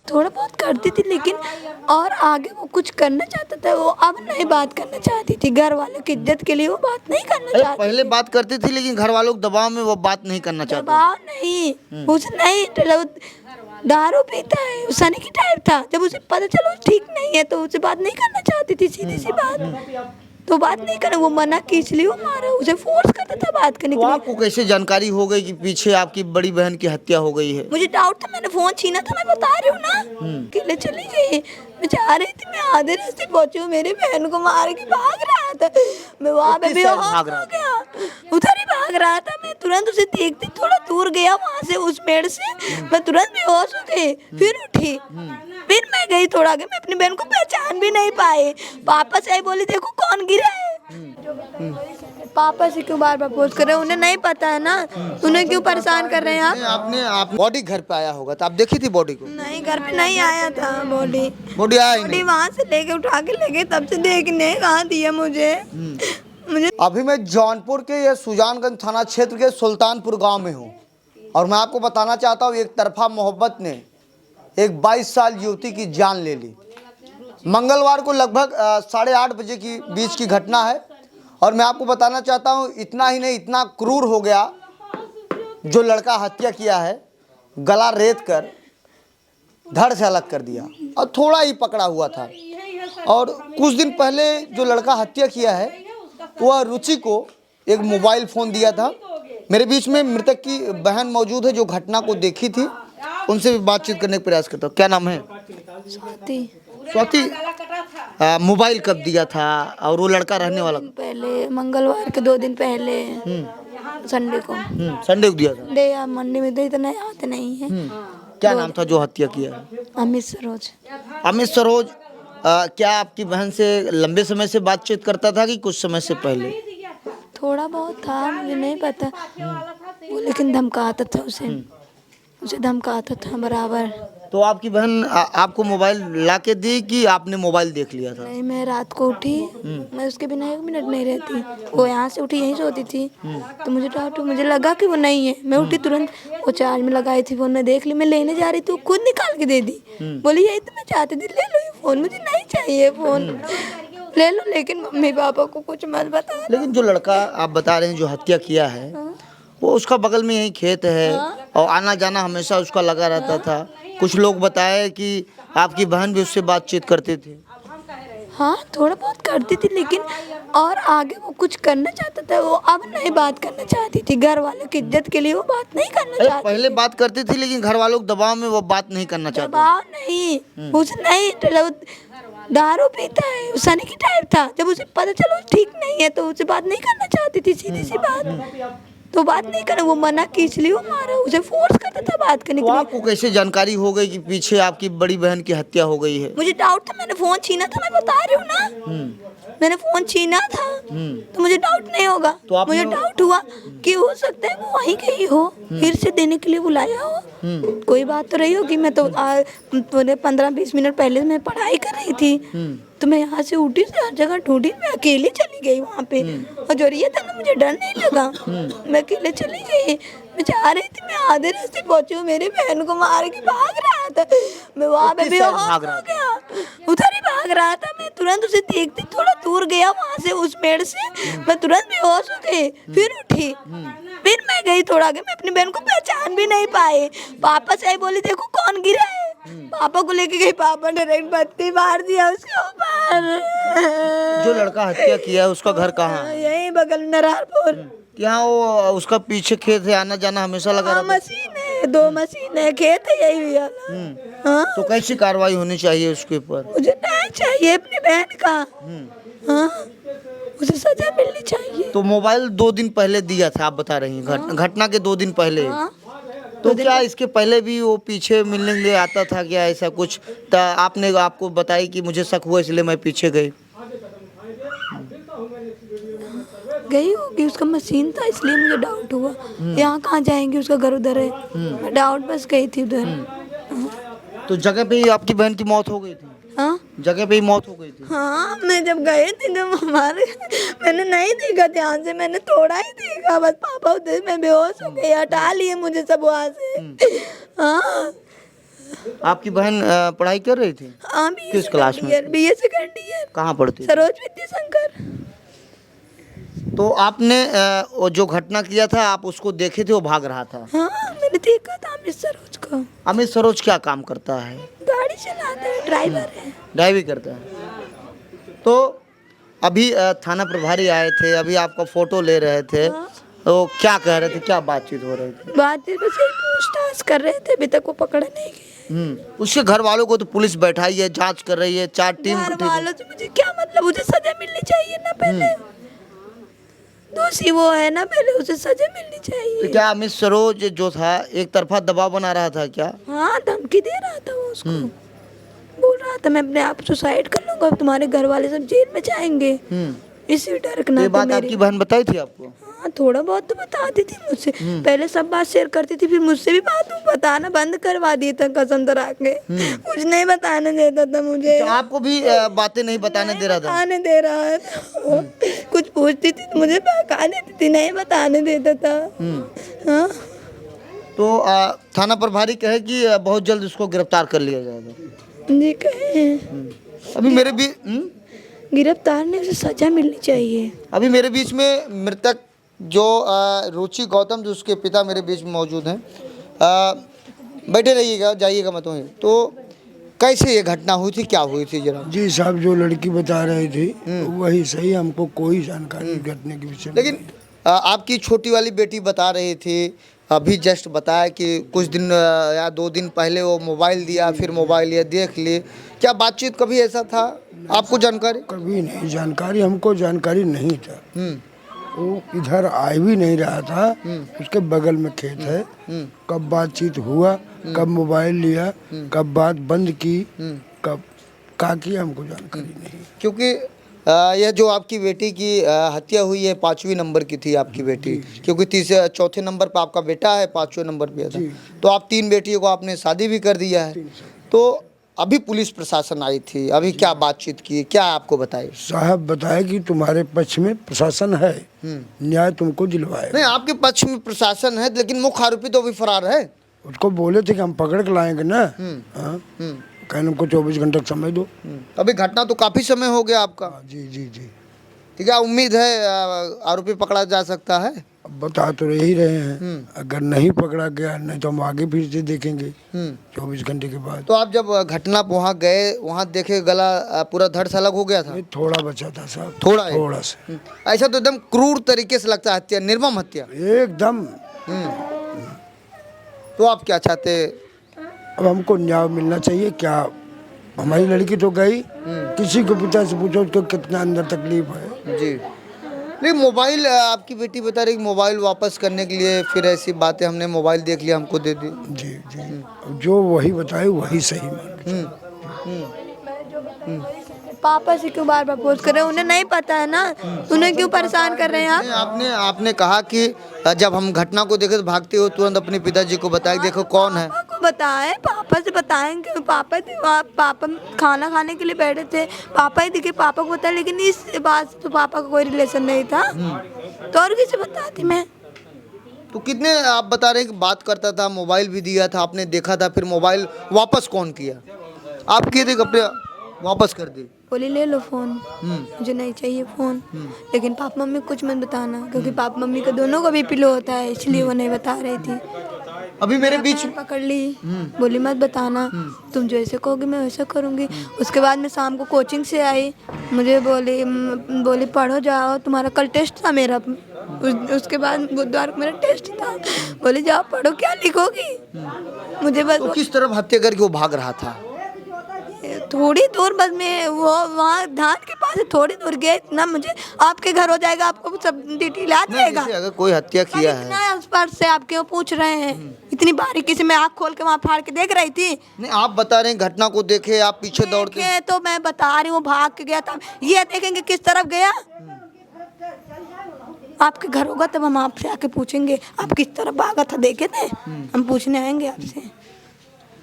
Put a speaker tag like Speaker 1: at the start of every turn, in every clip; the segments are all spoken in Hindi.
Speaker 1: थोड़ा बहुत करती थी, लेकिन और आगे वो कुछ करना चाहता था, वो अब नहीं बात करना चाहती थी। घर वालों की इज्जत के लिए वो बात नहीं करना
Speaker 2: अरे
Speaker 1: चाहती।
Speaker 2: पहले बात करती थी लेकिन घर वालों के दबाव में वो बात नहीं करना चाहते।
Speaker 1: दबाव नहीं, उसे नहीं मतलब दारू पीता है, सनी की टाइप था। जब उसे पता चला वो ठीक नहीं है तो उसे बात नहीं करना चाहती थी, सीधी सी बात। तो बात नहीं करना, वो मना की, इसलिए वो मारा, उसे फोर्स करता था बात करने
Speaker 2: तो
Speaker 1: के लिए।
Speaker 2: आपको कैसे जानकारी हो गई कि पीछे आपकी बड़ी बहन की हत्या हो गई है?
Speaker 1: मुझे डाउट था, मैंने फोन छीना था, मैं बता रही हूँ ना। अकेले चली गई, मैं जा रही थी, मैं आधे रास्ते पहुंची हूँ, मेरी बहन को मार के भाग रहा था। मैं वहाँ पे
Speaker 2: किस साइड
Speaker 1: बेहोश
Speaker 2: भाग रहा
Speaker 1: हो गया, उधर ही भाग रहा था। मैं तुरंत उसे देखती, थोड़ा दूर गया वहाँ से, उस पेड़ से मैं तुरंत बेहोश हो गई, फिर उठी, फिर मैं गई थोड़ा आगे, मैं अपनी बहन को पहचान भी नहीं पाई। पापा से आई, बोली देखो कौन गिरा है। पापा से क्यों बार बार पूछ कर रहे हैं, उन्हें नहीं पता है ना, उन्हें क्यों परेशान कर रहे हैं आप?
Speaker 2: आप बॉडी घर पे आया होगा तो आप देखी थी बॉडी को?
Speaker 1: नहीं, घर पे नहीं आया था बॉडी।
Speaker 2: बॉडी आया ही
Speaker 1: बॉडी
Speaker 2: नहीं।
Speaker 1: वहाँ से लेके उठा के ले गए, तब से देखने कहाँ दिया मुझे। मुझे
Speaker 2: अभी मैं जौनपुर के ये सुजानगंज थाना क्षेत्र के सुल्तानपुर गांव में हूँ और मैं आपको बताना चाहता हूँ, एक तरफा मोहब्बत ने एक 22 साल युवती की जान ले ली। मंगलवार को लगभग 8:30 बजे की बीच की घटना है और मैं आपको बताना चाहता हूँ, इतना ही नहीं, इतना क्रूर हो गया जो लड़का हत्या किया है, गला रेत कर धड़ से अलग कर दिया और थोड़ा ही पकड़ा हुआ था। और कुछ दिन पहले जो लड़का हत्या किया है वह रुचि को एक मोबाइल फ़ोन दिया था। मेरे बीच में मृतक की बहन मौजूद है जो घटना को देखी थी, उनसे भी बातचीत करने का प्रयास करता हूँ। क्या नाम है?
Speaker 1: स्वाति।
Speaker 2: स्वाति, मोबाइल कब दिया था और वो लड़का रहने वाला?
Speaker 1: पहले मंगलवार के 2 दिन पहले, संडे को।
Speaker 2: संडे को दिया था।
Speaker 1: डे या मंडे में तो इतना याद नहीं है।
Speaker 2: क्या नाम था जो हत्या किया है?
Speaker 1: अमित सरोज।
Speaker 2: अमित सरोज। क्या आपकी बहन से लंबे समय से बातचीत करता था कि कुछ समय से पहले?
Speaker 1: थोड़ा बहुत था, मुझे नहीं पता वो, लेकिन धमकाता था उसे धमकाता था बराबर।
Speaker 2: तो आपकी बहन आपको मोबाइल ला के दी कि आपने मोबाइल देख लिया था?
Speaker 1: नहीं, मैं रात को उठी, मैं उसके बिना 1 मिनट नहीं रहती। वो यहाँ से उठी, यहीं सोती थी, तो मुझे डाउट, मुझे लगा कि वो नहीं है। मैं उठी तुरंत, वो चार्ज में लगाई थी फोन, मैं देख ली, मैं लेने जा रही थी, वो खुद निकाल के दे दी। बोली यही तो मैं चाहती थी, ले लो ये फोन, मुझे नहीं चाहिए फोन, ले लो, लेकिन मम्मी पापा को कुछ मत बता।
Speaker 2: लेकिन जो लड़का आप बता रहे हैं जो हत्या किया है, वो उसका बगल में यही खेत है और आना जाना हमेशा उसका लगा रहता था। कुछ लोग बताए कि आपकी बहन भी उससे बातचीत करते थे।
Speaker 1: हाँ, थोड़ा बहुत करती थी, लेकिन और आगे वो कुछ करना चाहता था, वो अब नहीं बात करना चाहती थी। घर वालों की इज्जत के लिए वो बात नहीं करना चाहती।
Speaker 2: पहले बात करती थी लेकिन घर वालों के दबाव में वो बात नहीं करना चाहती।
Speaker 1: दबाव नहीं, उसे नहीं मतलब दारू पीता है, सनी की टाइप था। जब उसे पता चला वो ठीक नहीं है तो उसे बात नहीं करना चाहती थी, सीधी सी बात। तो बात नहीं करना, वो मना की, इसलिए वो मारा, उसे फोर्स करता था बात करने
Speaker 2: तो
Speaker 1: के लिए।
Speaker 2: आपको कैसे जानकारी हो गई कि पीछे आपकी बड़ी बहन की हत्या हो गई है?
Speaker 1: मुझे डाउट था, मैंने फोन छीना था, मैं बता रही हूँ ना। मैंने फोन छीना था तो मुझे डाउट नहीं होगा।
Speaker 2: तो
Speaker 1: मुझे डाउट हुआ कि हो सकता है वो वहीं गई हो, फिर से देने के लिए बुलाया हो। कोई बात तो रही होगी। मैं तो 15-20 मिनट पहले मैं पढ़ाई कर रही थी, तो मैं यहाँ से उठी, से हर जगह ढूंढी, मैं अकेली चली गई वहाँ पे। और जो ये था ना, मुझे डर नहीं लगा, मैं अकेले चली गई। मैं जा रही थी, मैं आधे रास्ते पहुंची हूँ, मेरी बहन को मार के भाग रहा था। मैं वहाँ पे बेहोश हो गया, उधर ही भाग रहा था। मैं तुरंत उसे देखती, थोड़ा दूर गया वहाँ से, उस पेड़ से मैं तुरंत बेहोश हो गई, फिर उठी, फिर मैं गई थोड़ा आगे, मैं अपनी बहन को पहचान भी नहीं पाई। पापा से आई, बोली देखो कौन गिरा है। पापा को लेके गई, पापा ने डायरेक्ट बत्ती मार दिया उसके ऊपर।
Speaker 2: जो लड़का हत्या किया है उसका घर कहाँ है?
Speaker 1: यही बगल नरहरपुर।
Speaker 2: यहाँ वो उसका पीछे खेत है, आना जाना हमेशा लगा रहता है।
Speaker 1: मशीन है, 2 मशीन है, खेत है, यही भैया। हाँ,
Speaker 2: तो कैसी कार्रवाई होनी चाहिए उसके ऊपर?
Speaker 1: मुझे न्याय चाहिए अपनी बहन का। हाँ, उसे सजा मिलनी चाहिए।
Speaker 2: तो मोबाइल 2 दिन पहले दिया था, आप बता रही हैं, घटना के 2 दिन पहले।
Speaker 1: हाँ,
Speaker 2: तो क्या इसके पहले भी वो पीछे मिलने के लिए आता था क्या, ऐसा कुछ? तो आपने आपको बताई कि मुझे शक हुआ इसलिए मैं पीछे गई।
Speaker 1: गई होगी, उसका मशीन था इसलिए मुझे डाउट हुआ। यहाँ कहाँ जाएंगे, उसका घर उधर है, मैं डाउट बस गई थी उधर।
Speaker 2: तो जगह पे ही आपकी बहन की मौत हो गई थी?
Speaker 1: हाँ,
Speaker 2: जगह पे ही मौत हो गई थी?
Speaker 1: हाँ, मैं जब गए थे जब हमारे, मैंने नहीं देखा ध्यान से, मैंने थोड़ा ही देखा बस। पापा उधर, मैं बेहोश हो गई, हटा लिए मुझे सब वहाँ से। हाँ,
Speaker 2: आपकी बहन पढ़ाई कर रही थी?
Speaker 1: हाँ,
Speaker 2: किस क्लास में?
Speaker 1: BA second year.
Speaker 2: कहाँ पढ़ती थी?
Speaker 1: सरोज विद्याशंकर।
Speaker 2: तो आपने वो जो घटना किया था आप उसको देखे थे, वो भाग रहा था?
Speaker 1: हाँ, मैंने देखा था अमित सरोज को।
Speaker 2: अमित सरोज क्या काम करता है?
Speaker 1: गाड़ी चलाता है, ड्राइवर है।
Speaker 2: ड्राइविंग करता है। तो अभी थाना प्रभारी आए थे, अभी आपका फोटो ले रहे थे,
Speaker 1: हाँ।
Speaker 2: तो क्या कह रहे थे, क्या बातचीत हो रही थी?
Speaker 1: बातचीत बस यही पूछताछ कर रहे थे, अभी तक वो पकड़े नहीं गए।
Speaker 2: उसके घर वालों को तो पुलिस बैठाई है, जांच कर रही है, 4 टीम
Speaker 1: घर
Speaker 2: गठित है।
Speaker 1: वालों से मुझे क्या मतलब, मुझे सजा मिलनी चाहिए ना पहले। दोषी वो है ना, पहले उसे सजा मिलनी
Speaker 2: तो
Speaker 1: चाहिए।
Speaker 2: क्या अमित सरोज जो था एक तरफा दबाव बना रहा था क्या?
Speaker 1: हाँ, धमकी दे रहा था वो उसको। बोल रहा था मैं अपने आप सुसाइड कर लूंगा, अब तुम्हारे घर वाले सब जेल में जाएंगे। इसी डर के
Speaker 2: ये
Speaker 1: नाते
Speaker 2: बात आपकी बहन बताई थी आपको?
Speaker 1: हाँ, थोड़ा बहुत तो बताती थी मुझसे। पहले सब बात शेयर करती थी, फिर मुझसे भी बात बताना बंद करवा दिया था कसम धरा के। कुछ नहीं बताने देता था मुझे।
Speaker 2: तो आपको भी बातें नहीं बताने दे रहा था?
Speaker 1: बताने दे रहा था। कुछ पूछती थी तो मुझे बहका देती थी, नहीं बताने देता था। हाँ।
Speaker 2: तो थाना प्रभारी कहे कि बहुत जल्द उसको गिरफ्तार कर लिया जाएगा।
Speaker 1: जी कहे
Speaker 2: अभी मेरे भी
Speaker 1: गिरफ्तार ने उसे सजा मिलनी चाहिए।
Speaker 2: अभी मेरे बीच में मृतक जो रुचि गौतम, जो उसके पिता मेरे बीच में मौजूद हैं। बैठे रहिएगा, जाइएगा मत वहीं। तो कैसे ये घटना हुई थी, क्या हुई थी जरा?
Speaker 3: जी साहब, जो लड़की बता रही थी वही सही, हमको कोई जानकारी घटने के विषय में।
Speaker 2: लेकिन आपकी छोटी वाली बेटी बता रही थी, अभी जस्ट बताया कि कुछ दिन या 2 दिन पहले वो मोबाइल दिया, फिर मोबाइल ये देख लिए। क्या बातचीत कभी ऐसा था, आपको जानकारी?
Speaker 3: कभी नहीं जानकारी, हमको जानकारी नहीं था। वो इधर आ भी नहीं रहा था, उसके बगल में खेत है। कब बातचीत हुआ, कब मोबाइल लिया, कब बात बंद की, कब का किया, हमको जानकारी नहीं।
Speaker 2: क्योंकि यह जो आपकी बेटी की हत्या हुई है 5वीं नंबर की थी आपकी बेटी, क्योंकि 4थे नंबर पर आपका बेटा है, 5वें नंबर पे था। तो आप 3 बेटियों को आपने शादी भी कर दिया है। तो अभी पुलिस प्रशासन आई थी, अभी क्या बातचीत की, क्या आपको बताए?
Speaker 3: साहब बताए कि तुम्हारे पक्ष में प्रशासन है, न्याय तुमको दिलवाए।
Speaker 2: नहीं, आपके पक्ष में प्रशासन है, लेकिन मुख्य आरोपी तो अभी फरार है।
Speaker 3: उसको बोले थे कि हम पकड़ के लाएंगे ना। हाँ, कहने हमको 24 घंटे का समय दो।
Speaker 2: अभी घटना तो काफी समय हो गया आपका।
Speaker 3: जी जी जी।
Speaker 2: तो क्या उम्मीद है आरोपी पकड़ा जा सकता है?
Speaker 3: अब बता तो यही रहे हैं, अगर नहीं पकड़ा गया, नहीं तो हम आगे फिर से देखेंगे 24 घंटे के बाद।
Speaker 2: तो आप जब घटना वहाँ गए, वहाँ देखे गला पूरा धड़ से अलग हो गया था?
Speaker 3: नहीं, थोड़ा बचा था साहब,
Speaker 2: थोड़ा है?
Speaker 3: थोड़ा से।
Speaker 2: ऐसा तो एकदम क्रूर तरीके से लगता है, हत्या, निर्मम हत्या
Speaker 3: एकदम।
Speaker 2: तो आप क्या चाहते?
Speaker 3: अब हमको न्याय मिलना चाहिए। क्या हमारी लड़की तो गई, किसी को पिता से पूछो उसको कितना अंदर तकलीफ है।
Speaker 2: जी, नहीं मोबाइल आपकी बेटी बता रही मोबाइल वापस करने के लिए, फिर ऐसी बातें, हमने मोबाइल देख लिया, हमको दे दी।
Speaker 3: जी जी, जो वही बताए वही सही मान।
Speaker 1: पापा से क्यों बार बार पूछ कर रहे हैं, उन्हें नहीं पता है ना, उन्हें क्यों परेशान कर रहे हैं आप?
Speaker 2: नहीं, आपने कहा कि जब हम घटना को देखे तो भागते हो, तुरंत अपने पिताजी को बताया देखो कौन है।
Speaker 1: पापा को बताएं, पापा से बताएंगे। पापा खाना खाने के लिए बैठे थे, पापा ही दिखे, पापा को बताया। लेकिन इस बात से तो पापा का कोई रिलेशन नहीं था, तो और किसे बताती मैं?
Speaker 2: तो कितने आप बता रहे हैं कि बात करता था, मोबाइल भी दिया था, आपने देखा था, फिर मोबाइल वापस कौन किया? आप किए थे, कपड़े वापस कर दिए?
Speaker 1: बोली ले लो फोन, मुझे नहीं चाहिए फोन। लेकिन पापा मम्मी कुछ मत बताना, क्योंकि पापा मम्मी का दोनों का BP लो होता है, इसलिए वो नहीं बता रही थी।
Speaker 2: अभी मेरे बीच
Speaker 1: पकड़ ली, बोली मत बताना, तुम जैसे कहोगे मैं वैसा करूँगी। उसके बाद मैं शाम को कोचिंग से आई, मुझे बोली पढ़ो जाओ, तुम्हारा कल टेस्ट था मेरा। उसके बाद बुधवार को मेरा टेस्ट था, बोली जाओ पढ़ो, क्या लिखोगी? मुझे बस
Speaker 2: तो किस तरफ हत्या करके वो भाग रहा था?
Speaker 1: थोड़ी दूर, बस मैं वो वहाँ धान के पास से थोड़ी दूर गए, इतना मुझे आपके घर हो जाएगा, आपको सब डिटेल आ जाएगा।
Speaker 2: अगर कोई हत्या किया है,
Speaker 1: इतना आसपास से आपके वो पूछ रहे हैं, इतनी बारीकी से मैं आँख खोल के वहाँ फाड़ के देख रही थी।
Speaker 2: नहीं, आप बता रहे हैं घटना को देखे, आप पीछे दौड़ते हैं।
Speaker 1: तो मैं बता रही हूँ भाग के गया था, ये देखेंगे किस तरफ गया। आपके घर होगा तब हम आपसे आके पूछेंगे आप किस तरफ भागा था, देखे थे, हम पूछने आएंगे आपसे।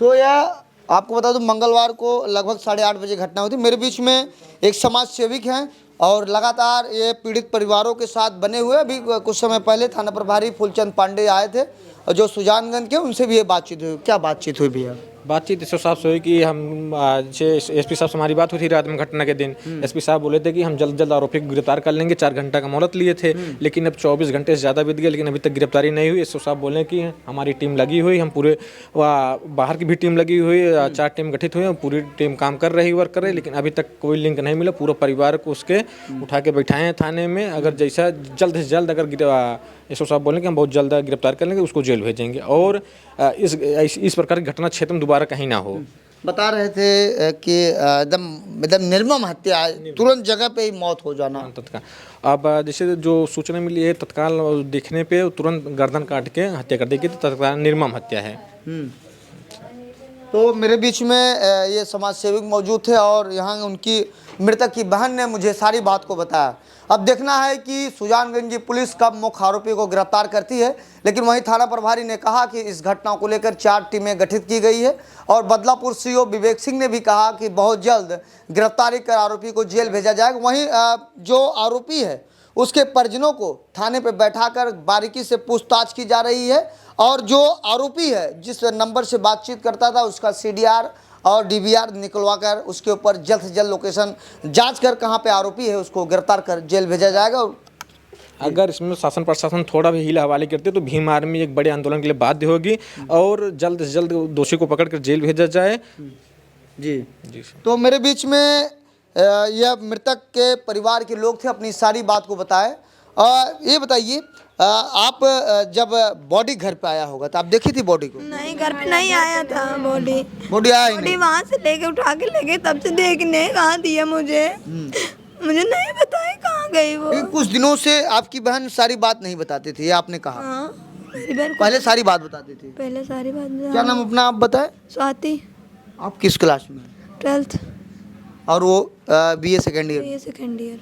Speaker 2: तो यह आपको बता दूं, मंगलवार को लगभग 8:30 बजे घटना हुई थी। मेरे बीच में एक समाज सेविक हैं और लगातार ये पीड़ित परिवारों के साथ बने हुए। अभी कुछ समय पहले थाना प्रभारी फूलचंद पांडे आए थे और जो सुजानगंज के, उनसे भी ये बातचीत हुई। क्या बातचीत हुई भैया?
Speaker 4: बातचीत इस हिसाब से हुई कि हम एसपी साहब से हमारी बात हुई थी रात में घटना के दिन। एसपी साहब बोले थे कि हम जल्द जल्द आरोपी को गिरफ्तार कर लेंगे, 4 घंटा का मोहलत लिए थे, लेकिन अब 24 घंटे से ज़्यादा बीत गए, लेकिन अभी तक गिरफ्तारी नहीं हुई। एसपी साहब बोले कि हमारी टीम लगी हुई, हम पूरे बाहर की भी टीम लगी हुई, 4 टीम गठित हुई है, पूरी टीम काम कर रही, वर्क कर रही, लेकिन अभी तक कोई लिंक नहीं मिला। पूरा परिवार को उसके उठा के बैठाए हैं थाने में। अगर जैसा जल्द से जल्द अगर एसओ साहब बोलें कि हम बहुत जल्द गिरफ्तार कर लेंगे, उसको जेल भेजेंगे और इस प्रकार की घटना क्षेत्र में दोबारा कहीं ना हो।
Speaker 2: बता रहे थे कि एकदम निर्मम हत्या, तुरंत जगह पे ही मौत हो जाना।
Speaker 4: तत्काल अब जैसे जो सूचना मिली है, तत्काल देखने पे तुरंत गर्दन काट के हत्या कर दी गई, तो तत्काल निर्मम हत्या है।
Speaker 2: तो मेरे बीच में ये समाज सेवक मौजूद थे और यहाँ उनकी मृतक की बहन ने मुझे सारी बात को बताया। अब देखना है कि सुजानगंज की पुलिस कब मुख्य आरोपी को गिरफ्तार करती है, लेकिन वहीं थाना प्रभारी ने कहा कि इस घटना को लेकर 4 टीमें गठित की गई है और बदलापुर सीओ विवेक सिंह ने भी कहा कि बहुत जल्द गिरफ्तारी कर आरोपी को जेल भेजा जाएगा। वहीं जो आरोपी है उसके परिजनों को थाने पर बैठाकर बारीकी से पूछताछ की जा रही है और जो आरोपी है जिस नंबर से बातचीत करता था उसका CDR और DVR निकलवा कर उसके ऊपर जल्द से जल्द लोकेशन जांच कर कहां पे आरोपी है उसको गिरफ्तार कर जेल भेजा जाएगा।
Speaker 4: अगर इसमें शासन प्रशासन थोड़ा भी हीला हवाली करते तो भीम आर्मी एक बड़े आंदोलन के लिए बाध्य होगी और जल्द से जल्द दोषी को पकड़ कर जेल भेजा जाए।
Speaker 2: जी जी। तो मेरे बीच में यह मृतक के परिवार के लोग थे, अपनी सारी बात को बताए। ये बताइए, आप जब बॉडी घर पे आया होगा तो आप देखी थी बॉडी को?
Speaker 1: नहीं, घर पे नहीं आया था बॉडी
Speaker 2: आया ही नहीं।
Speaker 1: वहाँ से लेके उठा के लेके तब से देखने कहाँ दिया मुझे नहीं बताया कहाँ गई वो।
Speaker 2: कुछ दिनों से आपकी बहन सारी बात नहीं बताती थी, आपने कहा।
Speaker 1: हाँ, मेरी बहन
Speaker 2: पहले सारी बात बताती थी।
Speaker 1: पहले सारी बात।
Speaker 2: क्या नाम अपना आप बताए?
Speaker 1: स्वाति।
Speaker 2: आप किस क्लास में?
Speaker 1: 12th।
Speaker 2: और वो BA second year?
Speaker 1: BA second year.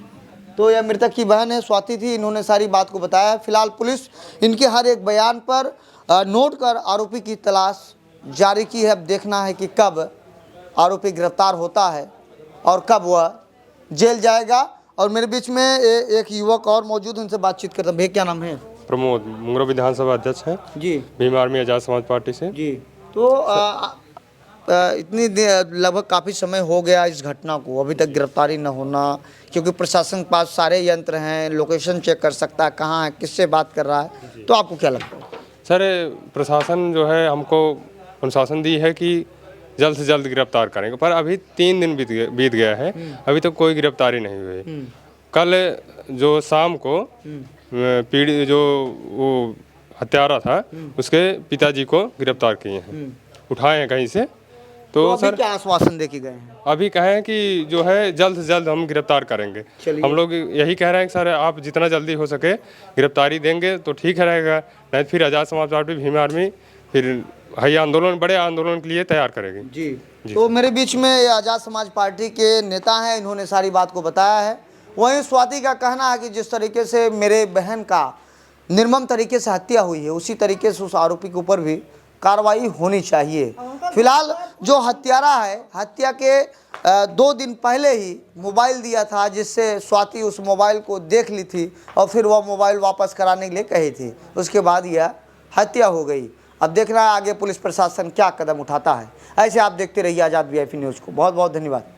Speaker 2: तो यह मृतक की बहन है, स्वाति थी, इन्होंने सारी बात को बताया। फिलहाल पुलिस इनके हर एक बयान पर नोट कर आरोपी की तलाश जारी की है। अब देखना है कि कब आरोपी गिरफ्तार होता है और कब वह जेल जाएगा। और मेरे बीच में एक युवक और मौजूद, उनसे बातचीत करता हूं। भैया क्या नाम है?
Speaker 5: प्रमोद, मुंगरा विधानसभा अध्यक्ष हैं
Speaker 2: जी,
Speaker 5: भीम आर्मी आजाद समाज पार्टी से।
Speaker 2: जी। तो इतनी लगभग काफ़ी समय हो गया इस घटना को, अभी तक गिरफ्तारी न होना, क्योंकि प्रशासन के पास सारे यंत्र हैं, लोकेशन चेक कर सकता है कहाँ है, किससे बात कर रहा है। तो आपको क्या लगता है?
Speaker 5: सर, प्रशासन जो है हमको अनुशासन दी है कि जल्द से जल्द गिरफ्तार करेंगे, पर अभी 3 दिन बीत गया है, अभी तक कोई गिरफ्तारी नहीं हुई। कल जो शाम को पीड़ित जो वो हत्यारा था उसके पिताजी को गिरफ्तार किए हैं, उठाए हैं कहीं से। तो सर
Speaker 2: क्या आश्वासन दे के गए हैं?
Speaker 5: अभी कहें कि जो है जल्द से जल्द हम गिरफ्तार करेंगे। हम लोग यही कह रहे हैं कि सर आप जितना जल्दी हो सके गिरफ्तारी देंगे तो ठीक रहेगा, नहीं फिर आज़ाद समाज पार्टी भीम आर्मी फिर है आंदोलन, बड़े आंदोलन के लिए तैयार करेगी।
Speaker 2: जी। तो मेरे बीच में ये आज़ाद समाज पार्टी के नेता हैं, इन्होंने सारी बात को बताया है। वहीं स्वाति का कहना है कि जिस तरीके से मेरे बहन का निर्मम तरीके से हत्या हुई है उसी तरीके से उस आरोपी के ऊपर भी कार्रवाई होनी चाहिए। फिलहाल जो हत्यारा है, हत्या के 2 दिन पहले ही मोबाइल दिया था जिससे स्वाति उस मोबाइल को देख ली थी और फिर वह मोबाइल वापस कराने के लिए कही थी, उसके बाद यह हत्या हो गई। अब देखना है आगे पुलिस प्रशासन क्या कदम उठाता है। ऐसे आप देखते रहिए आज़ाद VIP न्यूज़ को। बहुत बहुत धन्यवाद।